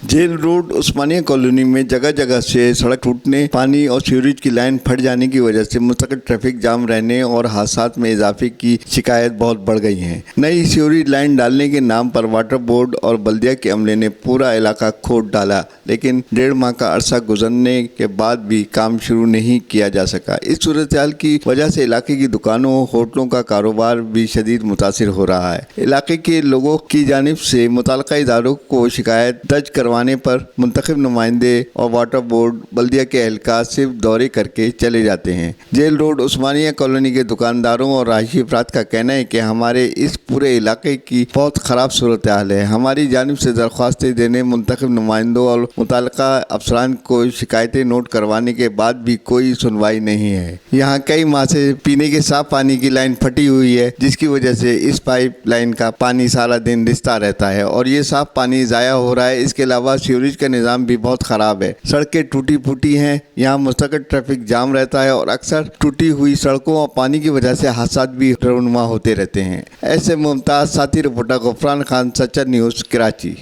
Jail road उस्मानिया colony में जगह जगह से सड़क टूटने, पानी और सीवरेज की लाइन फट जाने की वजह से मुस्तकिल ट्रैफिक जाम रहने और हादसात में इजाफे की शिकायत बहुत बढ़ गई है। नई सीवरेज लाइन डालने के नाम पर वाटर बोर्ड और बल्दिया के अमले ने पूरा इलाका खोद डाला, लेकिन 1.5 माह का अरसा गुजरने के बाद भी काम शुरू नहीं किया जा सका। इस सूरत हाल की वजह से इलाके की दुकानों, होटलों का कारोबार भी शदीद मुतासिर हो रहा है। इलाके के लोगों की जानिब से मुतल्लिका इदारों को शिकायत दर्ज करवाने पर मुंतखब नुमाइंदे और वाटर बोर्ड बल्दिया के एहलकार सिर्फ दौरे करके चले जाते हैं। जेल रोड उस्मानिया कॉलोनी के दुकानदारों और रहायशी अफराद का कहना है कि हमारे इस पूरे इलाके की बहुत ख़राब सूरत हाल है। हमारी जानिब से दरख्वास्तें देने, मुंतखब नुमाइंदों और मुतल्लिका अफसरान को शिकायतें नोट करवाने के बाद भी कोई सुनवाई नहीं है। यहाँ कई माह से पीने के साफ पानी की लाइन फटी हुई है, जिसकी वजह से इस पाइप लाइन का पानी सारा दिन रिसता रहता है और ये साफ पानी ज़ाया हो रहा है। इसके अलावा सीवरेज का निज़ाम भी बहुत ख़राब है। सड़कें टूटी फूटी हैं, यहाँ मुस्तकिल ट्रैफिक जाम रहता है और अक्सर टूटी हुई सड़कों और पानी की वजह से हादसात भी रौनुमा होते रहते हैं। ऐसे मुमताज़ साथी रिपोर्टर गफरान खान, सच्चा न्यूज़, कराची।